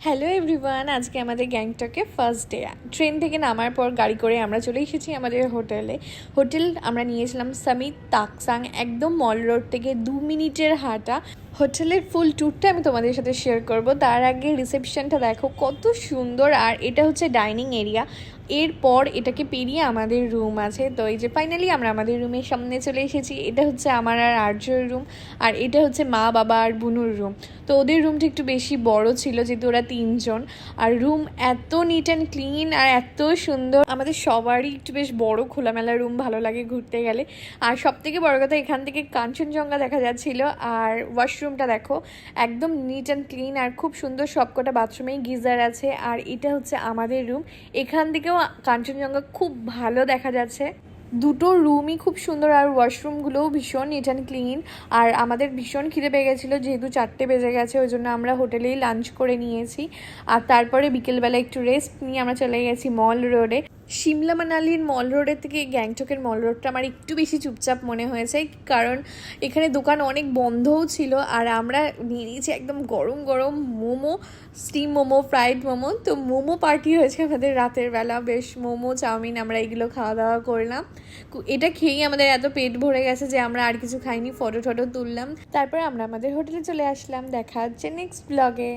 Hello everyone, আজকে আমাদের গ্যাংটকে ফার্স্ট ডে। ট্রেন থেকে নামার পর গাড়ি করে আমরা চলে এসেছি আমাদের হোটেল আমরা নিয়েছিলাম সামিট তাকসাং, একদম মল রোড থেকে 2 মিনিটের হাঁটা। হোটেলের ফুল ট্যুরটা আমি তোমাদের সাথে শেয়ার করব। তার আগে রিসেপশনটা দেখো কত সুন্দর, আর এটা হচ্ছে ডাইনিং এরিয়া। এরপর এটাকে পেরিয়ে আমাদের রুম আছে। তো এই যে ফাইনালি আমরা আমাদের রুমের সামনে চলে এসেছি। এটা হচ্ছে আমার আর আর্যর রুম, আর এটা হচ্ছে মা বাবা আর বুনুর রুম। তো ওদের রুমটা একটু বেশি বড় ছিল যেহেতু ওরা 3 জন। আর রুম এত নিট অ্যান্ড ক্লিন আর এত সুন্দর, আমাদের সবারই একটু বেশ বড় খোলামেলা রুম ভালো লাগে ঘুরতে গেলে। আর সব থেকে বড় কথা, এখান থেকে কাঞ্চনজঙ্ঘা দেখা যাচ্ছিল। আর ওয়াশরুমটা দেখো একদম নিট অ্যান্ড ক্লিন আর খুব সুন্দর, সবকটা বাথরুমেই গিজার আছে। আর এটা হচ্ছে আমাদের রুম, এখান থেকেও কাঞ্চনজঙ্ঘা খুব ভালো দেখা যাচ্ছে। দুটো রুমই খুব সুন্দর আর ওয়াশরুমগুলোও ভীষণ নিট অ্যান্ড ক্লিন। আর আমাদের ভীষণ খিদে পেয়ে গেছিলো যেহেতু 4টে বেজে গেছে, ওই জন্য আমরা হোটেলেই লাঞ্চ করে নিয়েছি। আর তারপরে বিকেলবেলা একটু রেস্ট নিয়ে আমরা চলে গেছি মল রোডে। সিমলা মানালির মল রোডের থেকে গ্যাংটকের মল রোডটা আমার একটু বেশি চুপচাপ মনে হয়েছে, কারণ এখানে দোকান অনেক বন্ধও ছিল। আর আমরা নিয়ে নিয়েছি একদম গরম গরম মোমো, স্টিম মোমো, ফ্রাইড মোমো। তো মোমো পার্টি হয়েছে আমাদের রাতের বেলা, বেশ মোমো চাউমিন আমরা এগুলো খাওয়া দাওয়া করলাম। এটা খেয়েই আমাদের এত পেট ভরে গেছে যে আমরা আর কিছু খাইনি, ফটো টটো তুললাম, তারপর আমরা আমাদের হোটেলে চলে আসলাম। দেখা হচ্ছে নেক্সট ব্লগে।